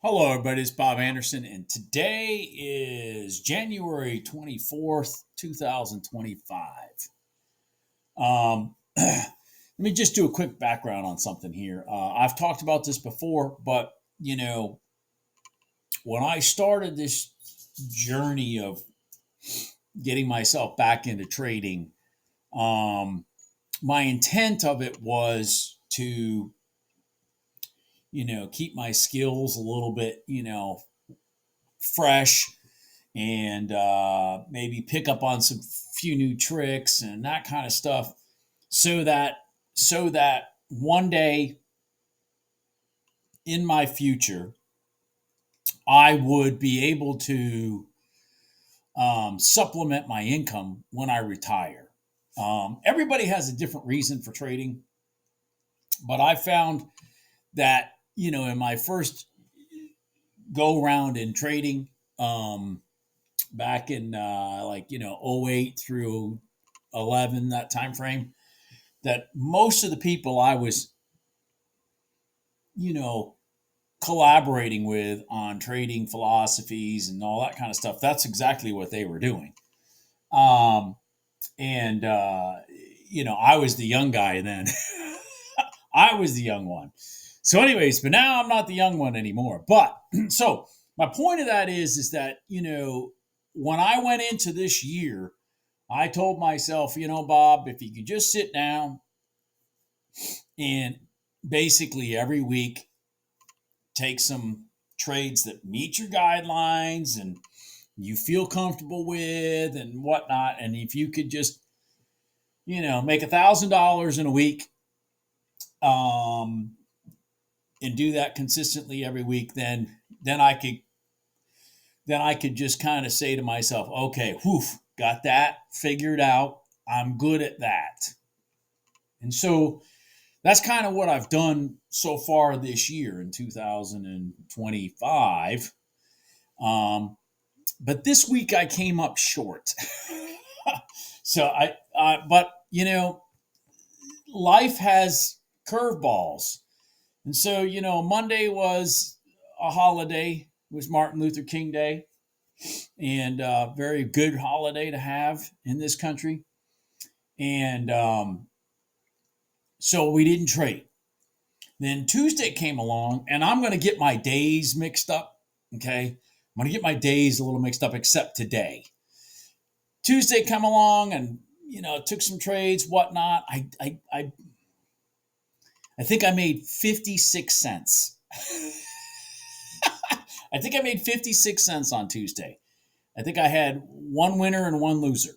Hello, everybody. It's Bob Anderson, and today is January 24th, 2025. Let me just do a quick background on something here. I've talked about this before, but when I started this journey of getting myself back into trading, um, my intent of it was to, keep my skills a little bit, fresh and maybe pick up on some few new tricks and that kind of stuff so that one day in my future I would be able to supplement my income when I retire. Everybody has a different reason for trading, but I found that in my first go round in trading, back in '08 through 11, that time frame, that most of the people I was you know collaborating with on trading philosophies and all that kind of stuff, that's exactly what they were doing. And I was the young guy then. I was the young one. So anyways, but now I'm not the young one anymore. But so my point of that is that when I went into this year, I told myself, Bob, if you could just sit down and basically every week take some trades that meet your guidelines and you feel comfortable with and whatnot, and if you could just make $1,000 in a week, um, and do that consistently every week, then I could just kind of say to myself, okay, whew, got that figured out. I'm good at that. And so that's kind of what I've done so far this year in 2025. But this week I came up short. But life has curveballs. And so, Monday was a holiday. It was Martin Luther King Day, and a very good holiday to have in this country. And so we didn't trade. Then Tuesday came along, and I'm going to get my days mixed up. Okay. I'm going to get my days a little mixed up, except today. Tuesday come along, and took some trades, whatnot. I think I made 56 cents. I think I made 56 cents on Tuesday. I think I had one winner and one loser.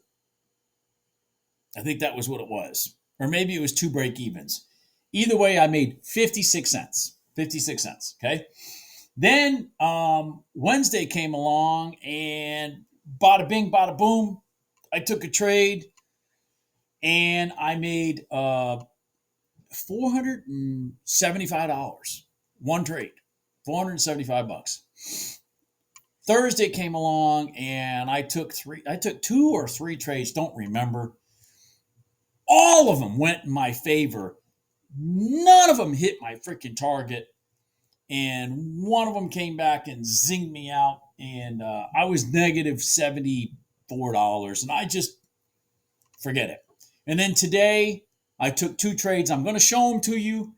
I think that was what it was. Or maybe it was two break evens. Either way, I made 56 cents. 56 cents. Okay. Then Wednesday came along, and bada bing, bada boom. I took a trade and I made $475. One trade. $475. Thursday came along and I took two or three trades, don't remember. All of them went in my favor. None of them hit my freaking target. And one of them came back and zinged me out. And I was negative $74. And I just forget it. And then today I took two trades. I'm going to show them to you.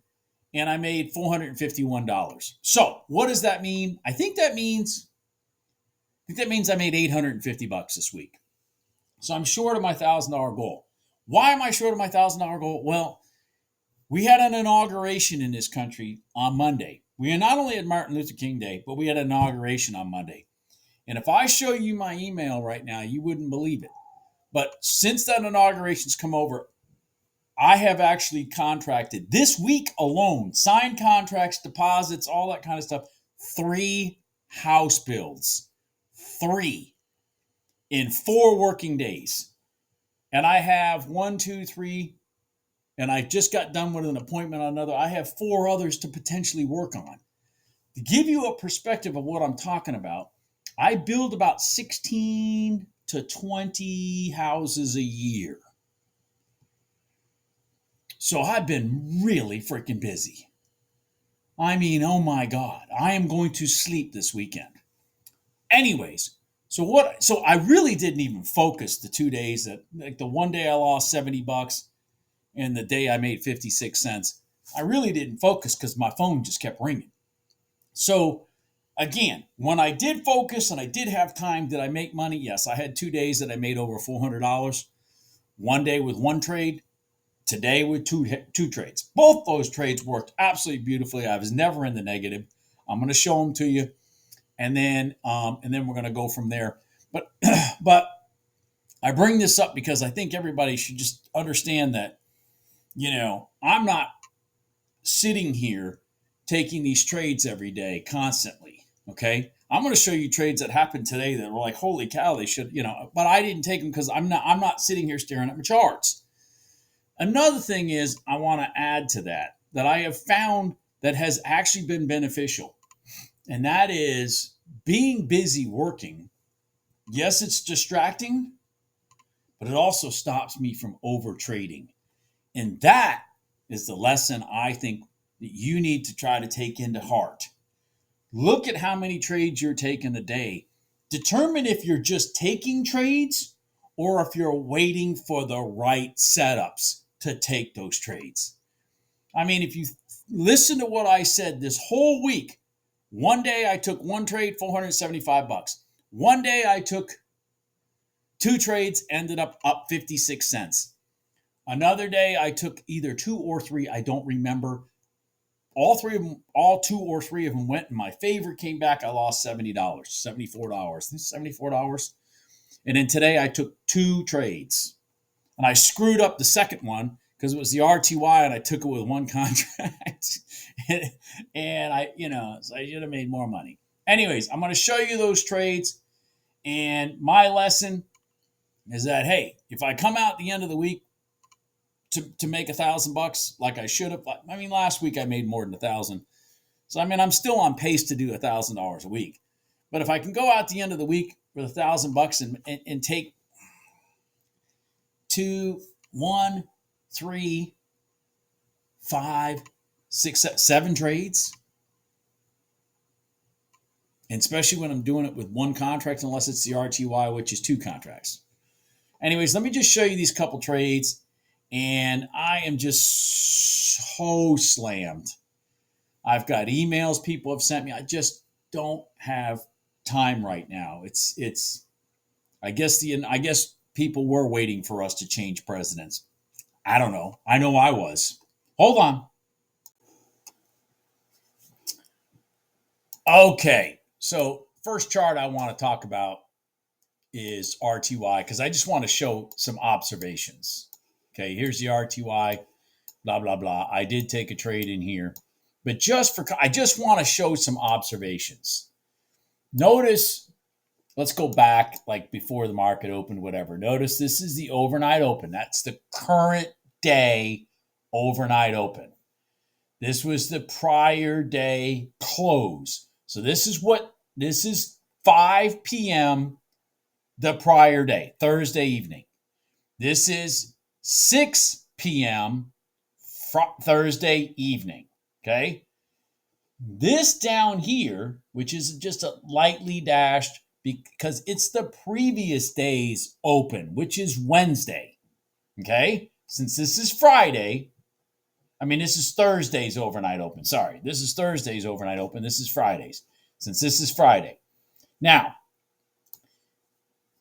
And I made $451. So what does that mean? I think that means I made $850 this week. So I'm short of my $1,000 goal. Why am I short of my $1,000 goal? Well, we had an inauguration in this country on Monday. We not only had Martin Luther King Day, but we had an inauguration on Monday. And if I show you my email right now, you wouldn't believe it. But since that inauguration's come over, I have actually contracted this week alone, signed contracts, deposits, all that kind of stuff, 3 house builds. 3 in 4 working days. And I have 1, 2, 3, and I just got done with an appointment on another. I have 4 others to potentially work on. To give you a perspective of what I'm talking about, I build about 16 to 20 houses a year. So I've been really freaking busy. I mean, oh my God, I am going to sleep this weekend. Anyways, so I really didn't even focus the 2 days that, like, the one day I lost $70 and the day I made 56 cents. I really didn't focus because my phone just kept ringing. So again, when I did focus and I did have time, did I make money? Yes, I had 2 days that I made over $400. One day with one trade, today with two trades. Both those trades worked absolutely beautifully. I was never in the negative. I'm going to show them to you, and then we're going to go from there. But but I bring this up because I think everybody should just understand that, I'm not sitting here taking these trades every day constantly. Okay. I'm going to show you trades that happened today that were like, holy cow, they should, but I didn't take them because I'm not sitting here staring at my charts. Another thing is I want to add to that I have found that has actually been beneficial. And that is being busy working. Yes, it's distracting, but it also stops me from over trading. And that is the lesson I think that you need to try to take into heart. Look at how many trades you're taking a day. Determine if you're just taking trades or if you're waiting for the right setups to take those trades. I mean, if you listen to what I said this whole week, one day I took one trade, $475. One day I took two trades, ended up 56 cents. Another day I took either two or three, I don't remember. All two or three of them went in my favor, came back, I lost $70, $74. And then today I took two trades. And I screwed up the second one because it was the RTY and I took it with one contract. and so I should have made more money. Anyways, I'm going to show you those trades. And my lesson is that, hey, if I come out at the end of the week to make $1,000 like I should have, I mean, last week I made more than 1,000. So, I mean, I'm still on pace to do $1,000 a week. But if I can go out the end of the week with $1,000 and take 2, 1, 3, 5, 6, 7 trades, and especially when I'm doing it with one contract, unless it's the RTY, which is two contracts. Anyways, let me just show you these couple trades, and I am just so slammed. I've got emails people have sent me. I just don't have time right now. It's. I guess people were waiting for us to change presidents. I don't know. I know I was. Hold on. Okay. So first chart I want to talk about is RTY because I just want to show some observations. Okay, here's the RTY, blah, blah, blah. I did take a trade in here, but I just want to show some observations. Notice, let's go back like before the market opened, whatever. Notice this is the overnight open. That's the current day overnight open. This was the prior day close. So this is 5 p.m. the prior day, Thursday evening. This is 6 p.m. Thursday evening, okay? This down here, which is just a lightly dashed because it's the previous day's open, which is Wednesday, okay? Since this is Friday, this is Thursday's overnight open. Sorry, this is Thursday's overnight open. This is Friday's. Since this is Friday. Now,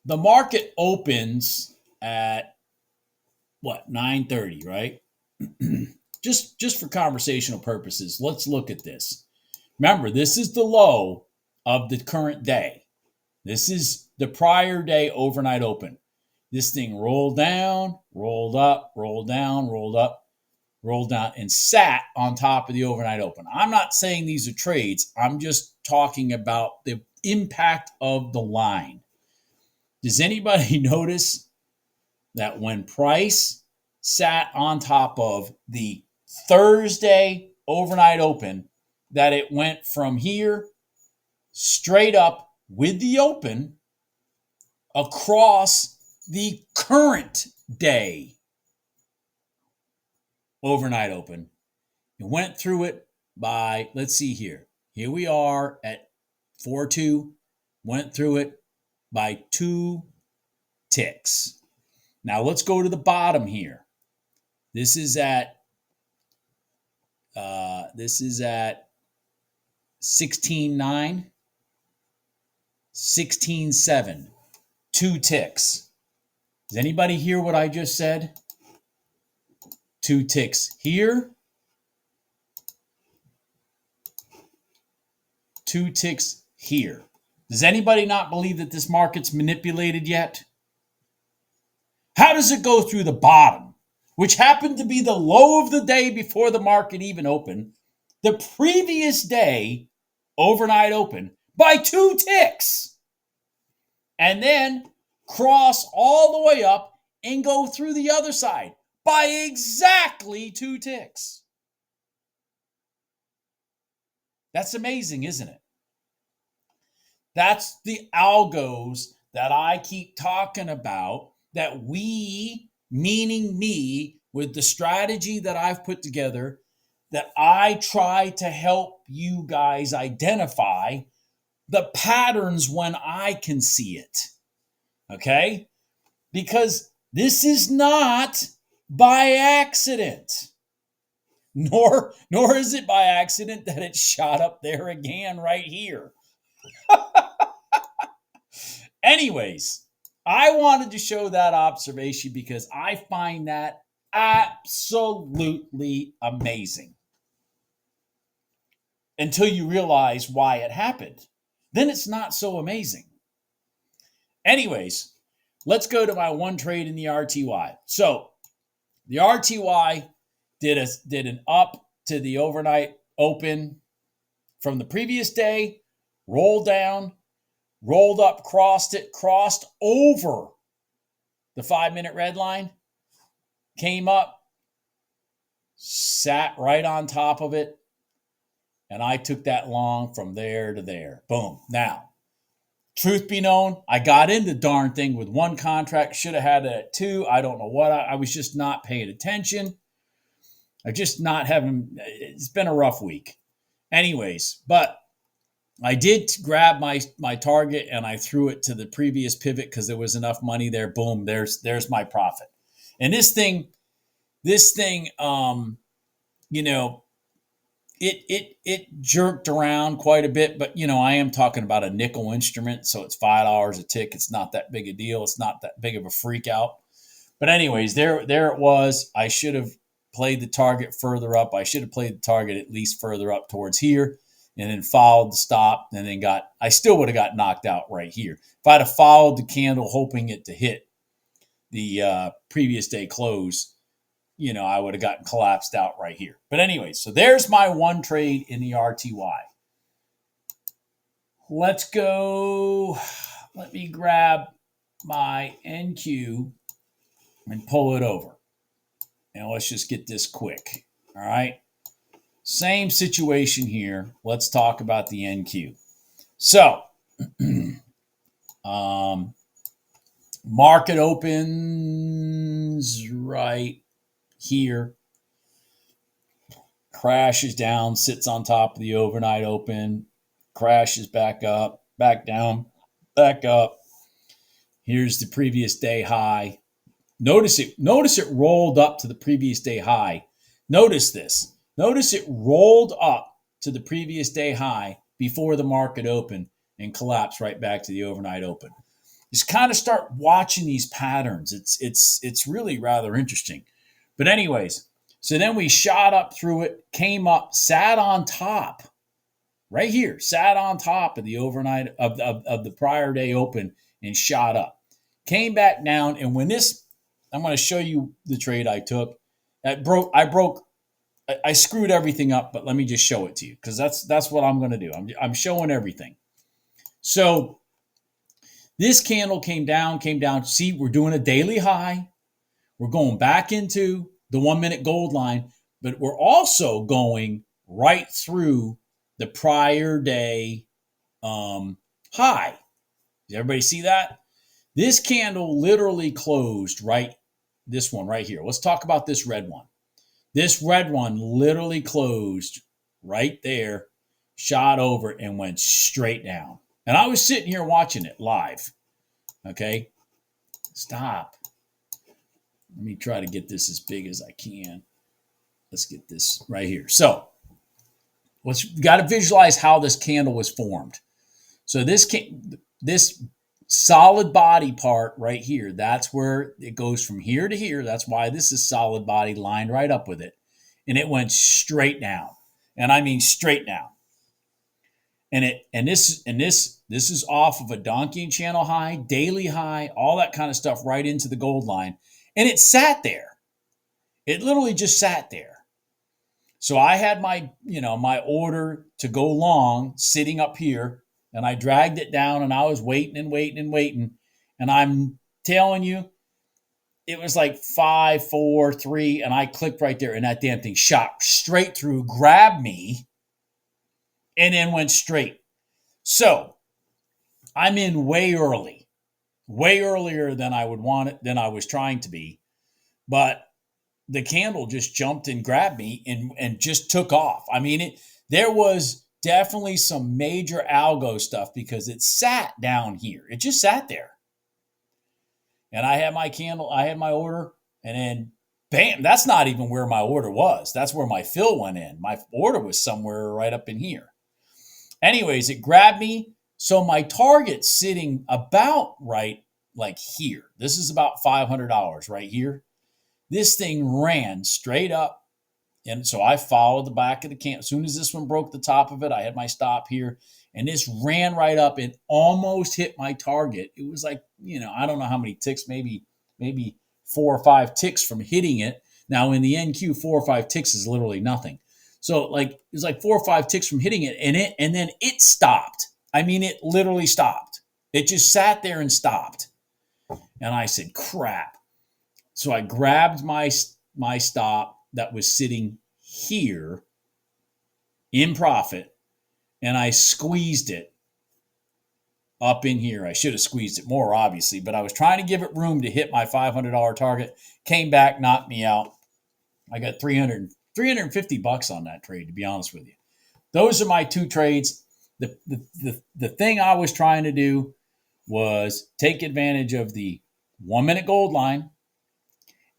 the market opens at, 9:30, right? just for conversational purposes, let's look at this. Remember, this is the low of the current day. This is the prior day overnight open. This thing rolled down, rolled up, rolled down, rolled up, rolled down, and sat on top of the overnight open. I'm not saying these are trades. I'm just talking about the impact of the line. Does anybody notice that when price sat on top of the Thursday overnight open, that it went from here straight up with the open across the current day overnight open? It went through it by, let's see here. Here we are at 4.2, went through it by 2 ticks. Now let's go to the bottom here. This is at 16.9, 16.7, 2 ticks. Does anybody hear what I just said? 2 ticks here, 2 ticks here. Does anybody not believe that this market's manipulated yet? How does it go through the bottom, which happened to be the low of the day before the market even opened, the previous day, overnight open, by 2 ticks, and then cross all the way up and go through the other side by exactly 2 ticks? That's amazing, isn't it? That's the algos that I keep talking about, that we, meaning me, with the strategy that I've put together, that I try to help you guys identify the patterns when I can see it. Okay? Because this is not by accident. Nor is it by accident that it shot up there again right here. Anyways, I wanted to show that observation because I find that absolutely amazing. Until you realize why it happened. Then it's not so amazing. Anyways, let's go to my one trade in the RTY. So the RTY did an up to the overnight open from the previous day, rolled down, rolled up, crossed it, crossed over the 5-minute red line, came up, sat right on top of it, and I took that long from there to there. Boom. Now, truth be known, I got in the darn thing with 1 contract. Should have had it at 2. I don't know what. I was just not paying attention. It's been a rough week. Anyways, but I did grab my target and I threw it to the previous pivot because there was enough money there. Boom, there's my profit. And this thing, it jerked around quite a bit, but I am talking about a nickel instrument, so it's $5 a tick. It's not that big a deal. It's not that big of a freak out. But anyways, there it was. I should have played the target further up. I should have played the target at least further up towards here, and then followed the stop, and then I still would have got knocked out right here. If I'd have followed the candle hoping it to hit the previous day close, I would have gotten collapsed out right here. But anyway, so there's my one trade in the RTY. Let's go. Let me grab my NQ and pull it over. And let's just get this quick. All right. Same situation here. Let's talk about the NQ. So, market opens right here, crashes down, sits on top of the overnight open, crashes back up, back down, back up. Here's the previous day high. Notice it rolled up to the previous day high. Notice this. Notice it rolled up to the previous day high before the market opened and collapsed right back to the overnight open. Just kind of start watching these patterns. It's really rather interesting. But anyways, so then we shot up through it, came up, sat on top, right here, sat on top of the overnight of the prior day open and shot up. Came back down, and when this, I'm going to show you the trade I took. I screwed everything up, but let me just show it to you because that's what I'm going to do. I'm showing everything. So this candle came down. See, we're doing a daily high. We're going back into the 1-minute gold line, but we're also going right through the prior day high. Does everybody see that? This candle literally closed right, this one right here. Let's talk about this red one. This red one literally closed right there, shot over and went straight down. And I was sitting here watching it live. Okay. Stop. Let me try to get this as big as I can. Let's get this right here. So let's got to visualize how this candle was formed. So this solid body part right here, that's where it goes from here to here. That's why this is solid body lined right up with it. And it went straight down. And I mean straight down. And this is off of a Donchian Channel high, daily high, all that kind of stuff right into the gold line. And it sat there. It literally just sat there. So I had my order to go long sitting up here, and I dragged it down, and I was waiting and waiting and waiting. And I'm telling you, it was like 5, 4, 3, and I clicked right there, and that damn thing shot straight through, grabbed me, and then went straight. So I'm in way earlier than I would want it, than I was trying to be. But the candle just jumped and grabbed me and just took off. I mean, there was definitely some major algo stuff because it sat down here. It just sat there. And I had my order, and then bam, that's not even where my order was. That's where my fill went in. My order was somewhere right up in here. Anyways, it grabbed me. So my target's sitting about right like here. This is about $500 right here. This thing ran straight up. And so I followed the back of the candle. As soon as this one broke the top of it, I had my stop here. And this ran right up and almost hit my target. It was like, I don't know how many ticks, maybe 4 or 5 ticks from hitting it. Now in the NQ, 4 or 5 ticks is literally nothing. So it was like 4 or 5 ticks from hitting it, and then it stopped. I mean, it literally stopped. It just sat there and stopped. And I said, crap. So I grabbed my stop that was sitting here in profit, and I squeezed it up in here. I should have squeezed it more, obviously, but I was trying to give it room to hit my $500 target. Came back, knocked me out. I got $350 on that trade, to be honest with you. Those are my 2 trades. The thing I was trying to do was take advantage of the 1 minute gold line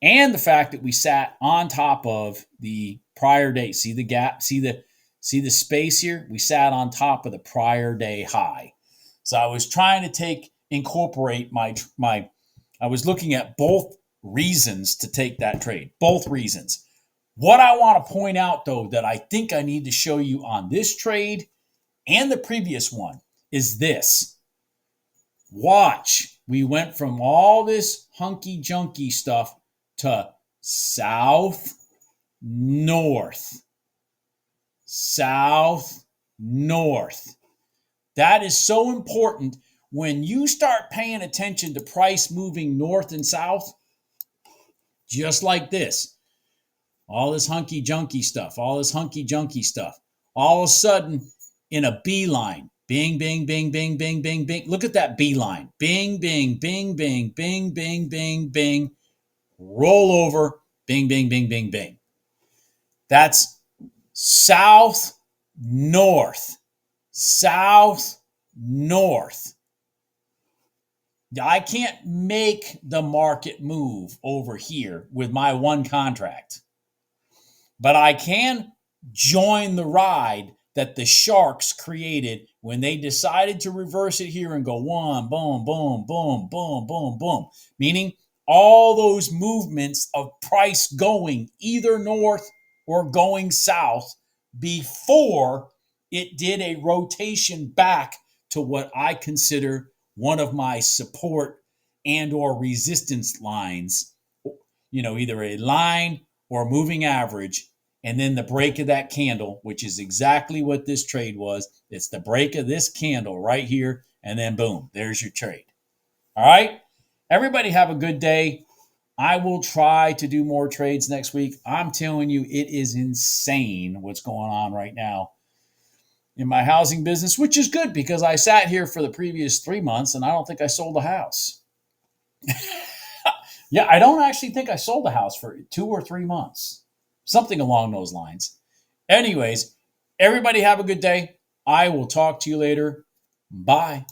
and the fact that we sat on top of the prior day. See the gap? See the space here? We sat on top of the prior day high. So I was trying to incorporate I was looking at both reasons to take that trade. Both reasons. What I want to point out, though, that I think I need to show you on this trade and the previous one is this. Watch. We went from all this hunky-junky stuff to south, north. South, north. That is so important. When you start paying attention to price moving north and south, just like this, all this hunky-junky stuff, all of a sudden in a beeline, bing, bing, bing, bing, bing, bing, bing. Look at that beeline. Bing, bing, bing, bing, bing, bing, bing, bing. Roll over, bing, bing, bing, bing, bing. That's south, north. South, north. I can't make the market move over here with my one contract. But I can join the ride that the sharks created when they decided to reverse it here and go one, boom, boom, boom, boom, boom, boom. Meaning all those movements of price going either north or going south before it did a rotation back to what I consider one of my support and or resistance lines, either a line or moving average, and then the break of that candle, which is exactly what this trade was. It's the break of this candle right here, and then boom, there's your trade. All right? Everybody have a good day. I will try to do more trades next week. I'm telling you, it is insane what's going on right now in my housing business, which is good because I sat here for the previous 3 months and I don't think I sold a house. Yeah, I don't actually think I sold a house for 2 or 3 months. Something along those lines. Anyways, Everybody have a good day. I will talk to you later. Bye.